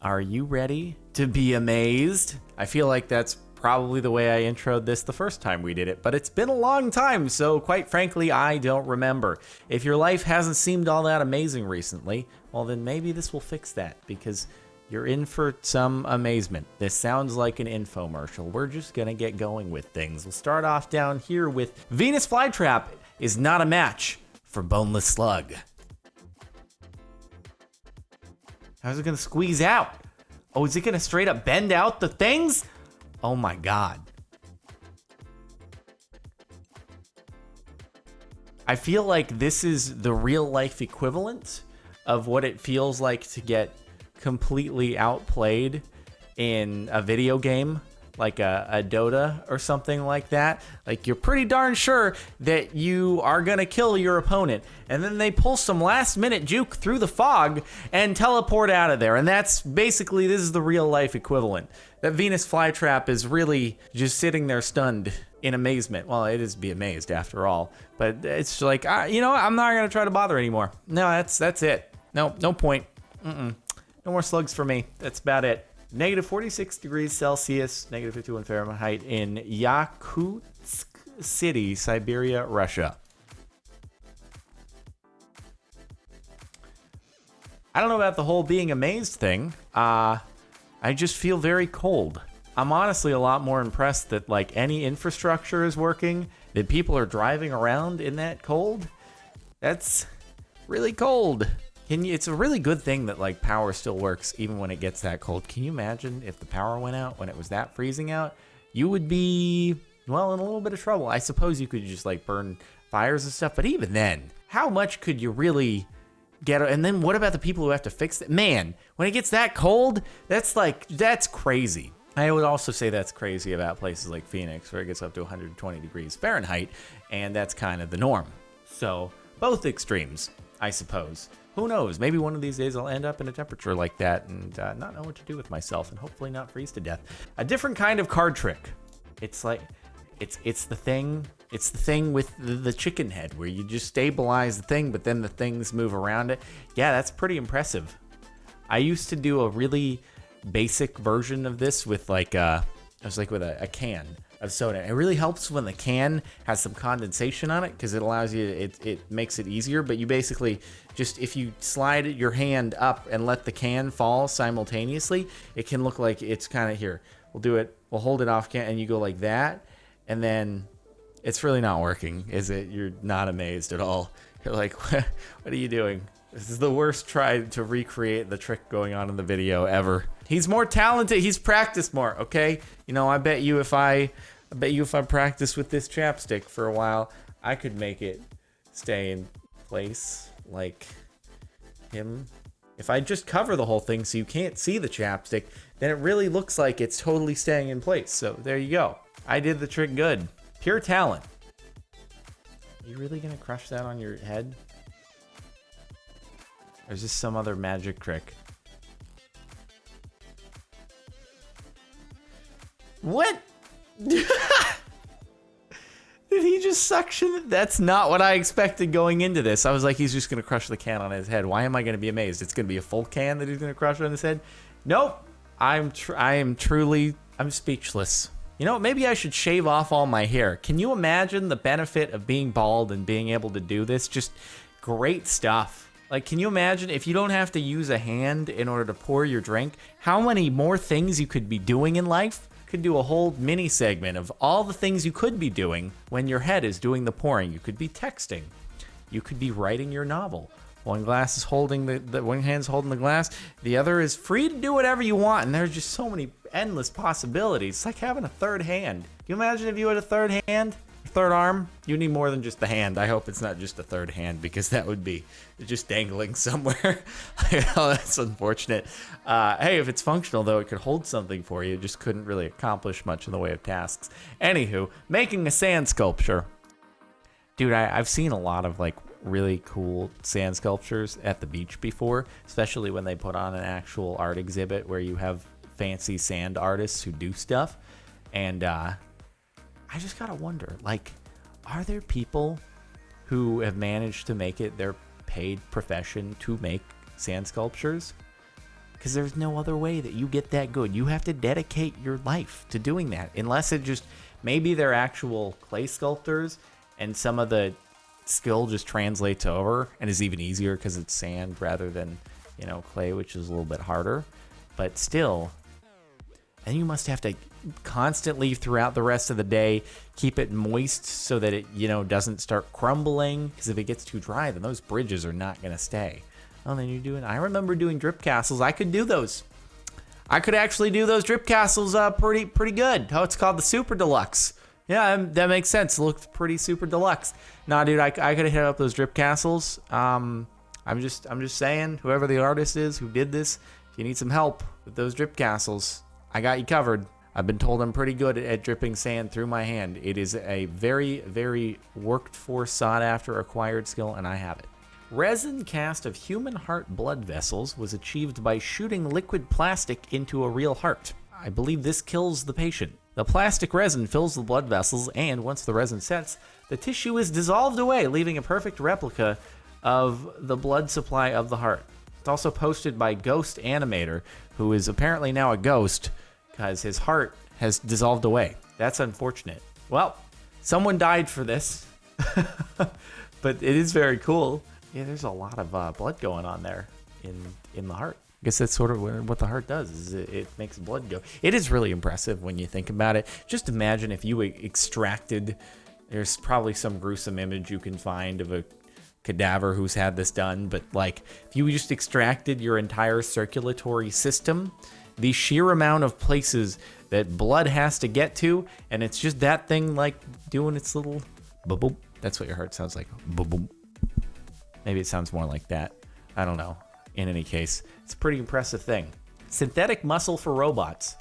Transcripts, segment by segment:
Are you ready to be amazed? I feel like that's probably the way I introed this the first time we did it, but it's been a long time, so quite frankly, I don't remember. If your life hasn't seemed all that amazing recently, well then maybe this will fix that, because you're in for some amazement. This sounds like an infomercial. We're just gonna get going with things. We'll start off down here with Venus Flytrap is not a match for Boneless Slug. How's it gonna squeeze out? Oh, is it gonna straight up bend out the things? Oh my God. I feel like this is the real life equivalent of what it feels like to get completely outplayed in a video game, like a Dota or something like that. Like, you're pretty darn sure that you are gonna kill your opponent, and then they pull some last minute juke through the fog and teleport out of there. And that's basically, this is the real life equivalent. That Venus Flytrap is really just sitting there stunned in amazement. Well, it is be amazed after all, but it's like, you know what? I'm not gonna try to bother anymore. No, that's it. No point. No more slugs for me. That's about it. Negative 46 degrees Celsius, negative 51 Fahrenheit in Yakutsk City, Siberia, Russia. I don't know about the whole being amazed thing. I just feel very cold. I'm honestly a lot more impressed that like any infrastructure is working, that people are driving around in that cold. That's really cold. It's a really good thing that like power still works even when it gets that cold. Can you imagine if the power went out when it was that freezing out? You would be, well, in a little bit of trouble. I suppose you could just like burn fires and stuff, but even then, how much could you really get? And then what about the people who have to fix it? Man, when it gets that cold, that's crazy. I would also say that's crazy about places like Phoenix, where it gets up to 120 degrees Fahrenheit, and that's kind of the norm. So both extremes, I suppose. Who knows? Maybe one of these days I'll end up in a temperature like that and not know what to do with myself, and hopefully not freeze to death. A different kind of card trick. It's like, it's the thing with the chicken head where you just stabilize the thing, but then the things move around it. Yeah, that's pretty impressive. I used to do a really basic version of this with like, I was like with a can of soda. It really helps when the can has some condensation on it, because it allows you, it makes it easier. But you basically just, if you slide your hand up and let the can fall simultaneously, it can look like it's kind of here. We'll hold it off can, and you go like that, and then it's really not working, is it? You're not amazed at all. You're like, what are you doing? This is the worst try to recreate the trick going on in the video ever. He's more talented. He's practiced more, okay? You know, I bet you if I practice with this chapstick for a while, I could make it stay in place like him. If I just cover the whole thing so you can't see the chapstick, then it really looks like it's totally staying in place. So there you go. I did the trick good. Pure talent. Are you really gonna crush that on your head? Or is this some other magic trick? What? Did he just suction it? That's not what I expected going into this. I was like, he's just going to crush the can on his head. Why am I going to be amazed? It's going to be a full can that he's going to crush on his head? Nope. I'm speechless. You know, maybe I should shave off all my hair. Can you imagine the benefit of being bald and being able to do this? Just great stuff. Like, can you imagine if you don't have to use a hand in order to pour your drink, how many more things you could be doing in life? Could do a whole mini segment of all the things you could be doing when your head is doing the pouring. You could be texting. You could be writing your novel. One glass is holding one hand's holding the glass. The other is free to do whatever you want. And there's just so many endless possibilities. It's like having a third hand. Can you imagine if you had a third hand? Third arm? You need more than just the hand. I hope it's not just a third hand, because that would be just dangling somewhere. Oh, that's unfortunate. Hey, if it's functional, though, it could hold something for you. It just couldn't really accomplish much in the way of tasks. Anywho, making a sand sculpture. Dude, I've seen a lot of like really cool sand sculptures at the beach before, especially when they put on an actual art exhibit where you have fancy sand artists who do stuff. And I just gotta wonder, like, are there people who have managed to make it their paid profession to make sand sculptures? because there's no other way that you get that good. You have to dedicate your life to doing that, unless it just, maybe they're actual clay sculptors and some of the skill just translates over and is even easier because it's sand rather than, you know, clay, which is a little bit harder. But still, and you must have to constantly throughout the rest of the day keep it moist so that it, you know, doesn't start crumbling, because if it gets too dry, then those bridges are not going to stay. Oh, then you're doing, I remember doing drip castles. I could do those. I could actually do those drip castles pretty good. Oh, it's called the Super Deluxe. Yeah, that makes sense. It looked pretty super deluxe. Nah, dude, I could hit up those drip castles. I'm just saying, whoever the artist is who did this, if you need some help with those drip castles, I got you covered. I've been told I'm pretty good at dripping sand through my hand. It is a very, very worked for, sought after, acquired skill, and I have it. Resin cast of human heart blood vessels was achieved by shooting liquid plastic into a real heart. I believe this kills the patient. The plastic resin fills the blood vessels, and once the resin sets, the tissue is dissolved away, leaving a perfect replica of the blood supply of the heart. It's also posted by Ghost Animator, who is apparently now a ghost because his heart has dissolved away. That's unfortunate. Well, someone died for this, but it is very cool. Yeah, there's a lot of blood going on there in the heart. I guess that's sort of what the heart does, is it makes blood go. It is really impressive when you think about it. Just imagine if you extracted, there's probably some gruesome image you can find of a cadaver who's had this done, but like if you just extracted your entire circulatory system, the sheer amount of places that blood has to get to, and it's just that thing like doing its little boop. That's what your heart sounds like. Boop. Maybe it sounds more like that. I don't know. In any case, it's a pretty impressive thing. Synthetic muscle for robots.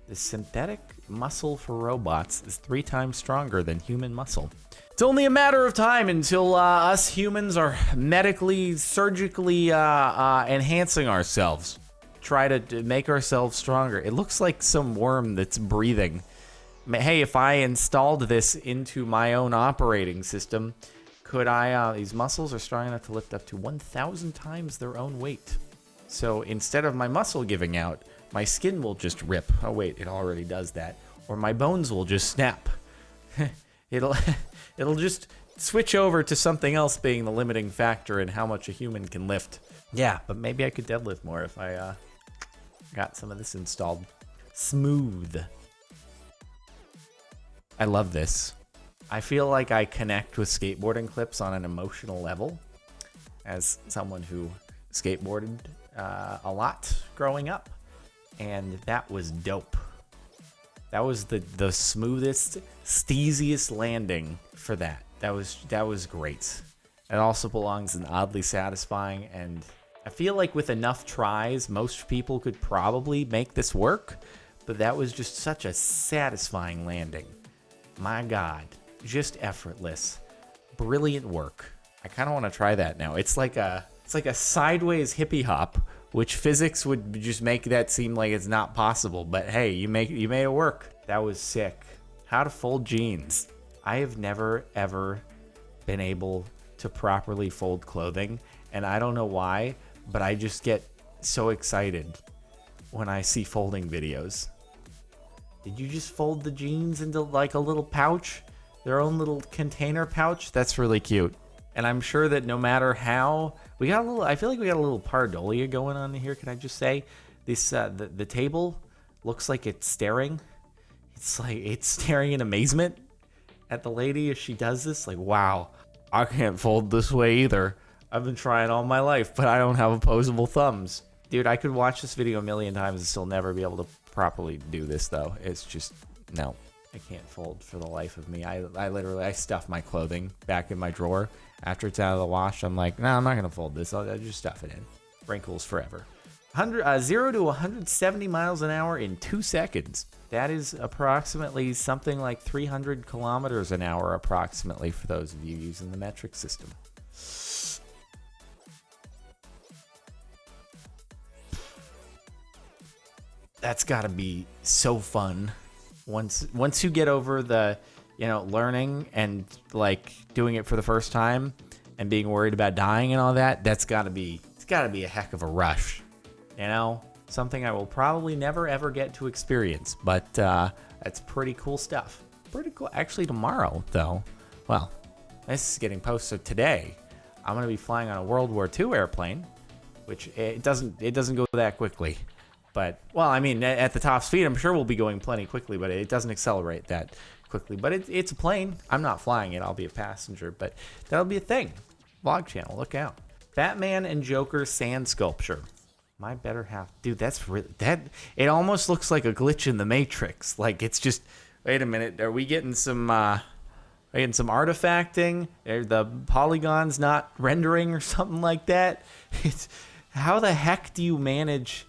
The synthetic muscle for robots is 3 times stronger than human muscle. It's only a matter of time until us humans are medically, surgically enhancing ourselves. Try to make ourselves stronger. It looks like some worm that's breathing. Hey, if I installed this into my own operating system, could I, these muscles are strong enough to lift up to 1,000 times their own weight. So instead of my muscle giving out, my skin will just rip. Oh wait, it already does that. Or my bones will just snap. It'll just switch over to something else being the limiting factor in how much a human can lift. Yeah, but maybe I could deadlift more if I got some of this installed. Smooth. I love this. I feel like I connect with skateboarding clips on an emotional level as someone who skateboarded a lot growing up, and that was dope. That was the smoothest, steeziest landing for that. That was great. It also belongs in oddly satisfying, and I feel like with enough tries, most people could probably make this work, but that was just such a satisfying landing. My God. Just effortless. Brilliant work. I kind of want to try that now. It's like a sideways hippie hop, which physics would just make that seem like it's not possible. But hey, you made it work. That was sick. How to fold jeans. I have never ever been able to properly fold clothing, and I don't know why, but I just get so excited when I see folding videos. Did you just fold the jeans into like a little pouch? Their own little container pouch? That's really cute. And I'm sure that no matter how, I feel like we got a little pareidolia going on here, can I just say? This, the table looks like it's staring. It's like, it's staring in amazement at the lady as she does this. Like, wow, I can't fold this way either. I've been trying all my life, but I don't have opposable thumbs. Dude, I could watch this video a million times and still never be able to properly do this though. It's just, no. I can't fold for the life of me. I literally stuff my clothing back in my drawer after it's out of the wash. I'm like, no, I'm not gonna fold this. I'll just stuff it in. Wrinkles forever. 0 to 170 miles an hour in 2 seconds. That is approximately something like 300 kilometers an hour, approximately, for those of you using the metric system. That's got to be so fun. Once you get over the, learning and like doing it for the first time and being worried about dying and all that, it's got to be got to be a heck of a rush. You know, something I will probably never ever get to experience, but that's pretty cool stuff. Pretty cool. Actually, tomorrow though, well, this is getting posted today. I'm gonna be flying on a World War II airplane, which it doesn't go that quickly. But well, I mean, at the top speed, I'm sure we'll be going plenty quickly, but it doesn't accelerate that quickly. But it's a plane. I'm not flying it. I'll be a passenger, but that'll be a thing. Vlog channel. Look out. Batman and Joker sand sculpture. My better half, dude. That's really that. It almost looks like a glitch in the Matrix. Like it's just. Wait a minute. Are we getting some artifacting? Are the polygons not rendering or something like that? It's how the heck do you manage?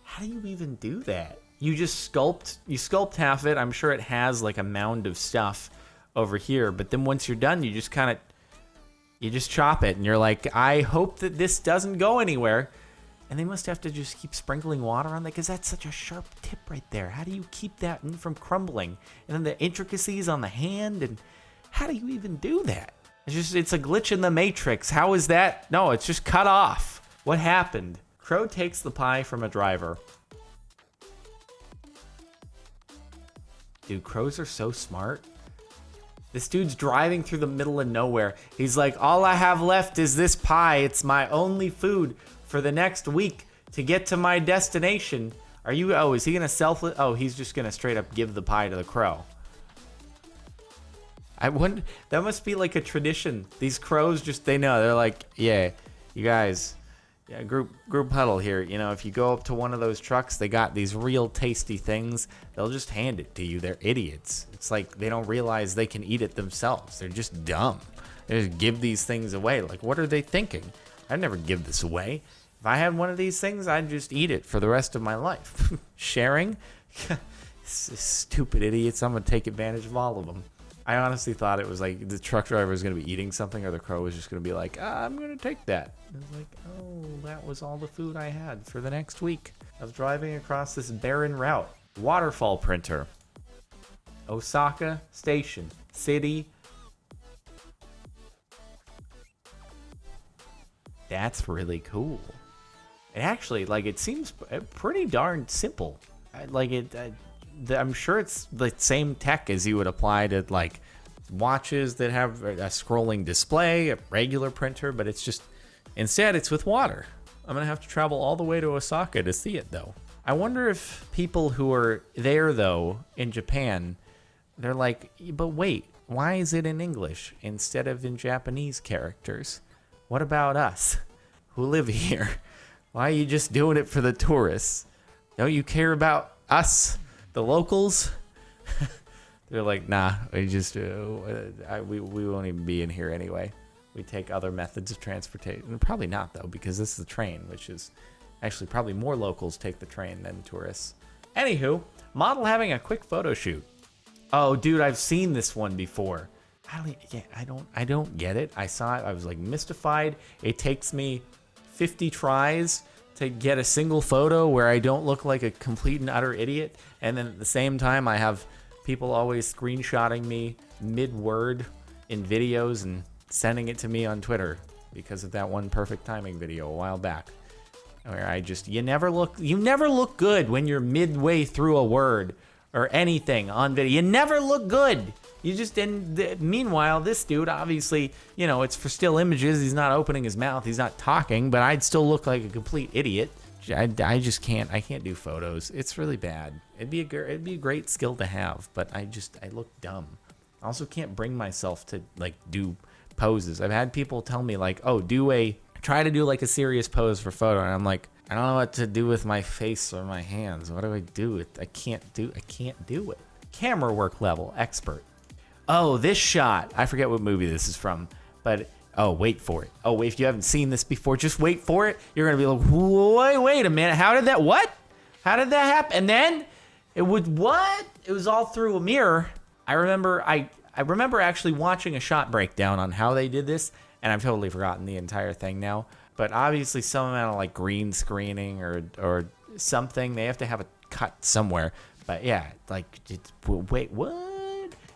How do you even do that? You just sculpt half of it. I'm sure it has like a mound of stuff over here, but then once you're done, you just chop it, and you're like, I hope that this doesn't go anywhere. And they must have to just keep sprinkling water on that because that's such a sharp tip right there. How do you keep that from crumbling? And then the intricacies on the hand, and how do you even do that? It's a glitch in the Matrix. How is that? No, it's just cut off. What happened? Crow takes the pie from a driver. Dude, crows are so smart. This dude's driving through the middle of nowhere. He's like, all I have left is this pie. It's my only food for the next week to get to my destination. Is he gonna he's just gonna straight up give the pie to the crow. I wonder, that must be like a tradition. These crows they know. They're like, yeah, you guys, yeah, group huddle here. You know, if you go up to one of those trucks, they got these real tasty things. They'll just hand it to you. They're idiots. It's like they don't realize they can eat it themselves. They're just dumb. They just give these things away. Like, what are they thinking? I'd never give this away. If I had one of these things, I'd just eat it for the rest of my life. Sharing? Stupid idiots. I'm going to take advantage of all of them. I honestly thought it was like the truck driver was going to be eating something, or the crow was just going to be like, I'm going to take that. And I was like, oh, that was all the food I had for the next week. I was driving across this barren route. Waterfall printer. Osaka Station. City. That's really cool. It actually, it seems pretty darn simple. I'm sure it's the same tech as you would apply to, watches that have a scrolling display, a regular printer, but instead it's with water. I'm going to have to travel all the way to Osaka to see it, though. I wonder if people who are there, though, in Japan, they're like, but wait, why is it in English instead of in Japanese characters? What about us who live here? Why are you just doing it for the tourists? Don't you care about us, the locals? They're like, nah, we won't even be in here anyway. We take other methods of transportation. Probably not, though, because this is the train, which is actually probably more locals take the train than tourists. Anywho, model having a quick photo shoot. Oh, dude, I've seen this one before. I don't get it. I saw it. I was mystified. It takes me 50 tries to get a single photo where I don't look like a complete and utter idiot. And then at the same time, I have people always screenshotting me mid-word in videos and sending it to me on Twitter because of that one perfect timing video a while back. Where you never look good when you're midway through a word or anything on video. You never look good. Meanwhile, this dude, obviously, it's for still images. He's not opening his mouth. He's not talking, but I'd still look like a complete idiot. I just can't. I can't do photos. It's really bad. It'd be a great skill to have, but I look dumb. I also can't bring myself to do poses. I've had people tell me try to do a serious pose for photo, and I'm like, I don't know what to do with my face or my hands. What do I do? I can't do it. Camera work level expert. Oh, this shot. I forget what movie this is from, but wait for it. Oh, wait, if you haven't seen this before, just wait for it. You're going to be like, wait a minute. How did that happen? And then it was all through a mirror. I remember actually watching a shot breakdown on how they did this, and I've totally forgotten the entire thing now. But obviously some amount of green screening or something. They have to have a cut somewhere. But yeah, wait, what?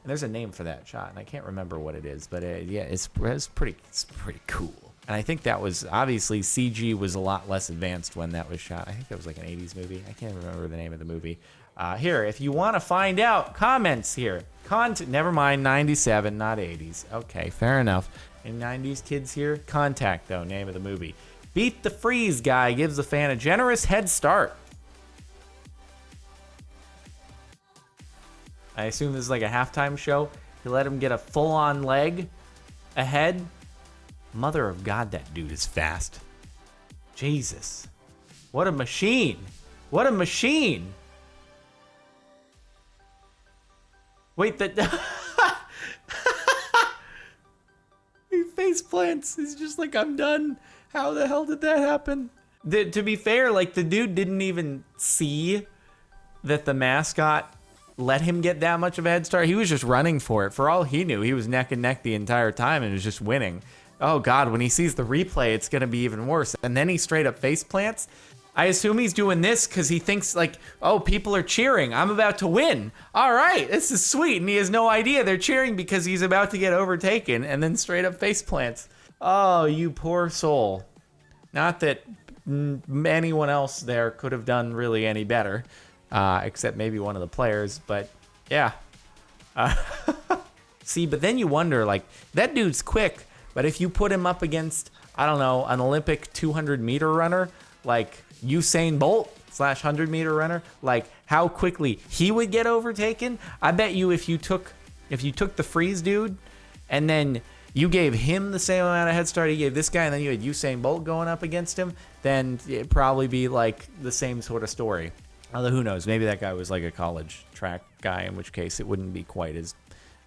And there's a name for that shot, and I can't remember what it is. But yeah, it's pretty cool. And I think that was, obviously, CG was a lot less advanced when that was shot. I think that was like an 80s movie. I can't remember the name of the movie. Here, if you want to find out, comments here. Never mind, 97, not 80s. Okay, fair enough. Any 90s kids here? Contact, though, name of the movie. Beat the Freeze guy gives the fan a generous head start. I assume this is like a halftime show. You let him get a full-on leg ahead. Mother of God, that dude is fast. Jesus. What a machine. What a machine. Wait, he face plants. He's just like, I'm done. How the hell did that happen? To be fair, like, the dude didn't even see that the mascot let him get that much of a head start. He was just running for it. For all he knew, he was neck and neck the entire time and was just winning. Oh God, when he sees the replay, it's gonna be even worse. And then he straight up face plants. I assume he's doing this because he thinks like, oh, people are cheering. I'm about to win. All right, this is sweet. And he has no idea they're cheering because he's about to get overtaken and then straight up face plants. Oh, you poor soul. Not that anyone else there could have done really any better, except maybe one of the players, but yeah. See, but then you wonder, like, that dude's quick, but if you put him up against, I don't know, an Olympic 200-meter runner, like Usain Bolt / 100-meter runner, like how quickly he would get overtaken. I bet you if you took the Freeze dude and then you gave him the same amount of head start he gave this guy, and then you had Usain Bolt going up against him, then it'd probably be like the same sort of story. Although who knows, maybe that guy was like a college track guy, in which case it wouldn't be quite as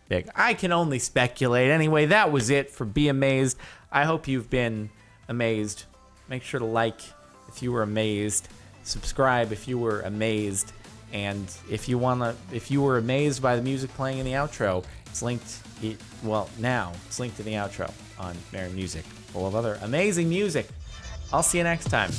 big. I can only speculate. Anyway, that was it for Be Amazed. I hope you've been amazed. Make sure to like if you were amazed, subscribe if you were amazed, and if you were amazed by the music playing in the outro, it's linked. Now it's linked in the outro on Marin Music, full of other amazing music. I'll see you next time.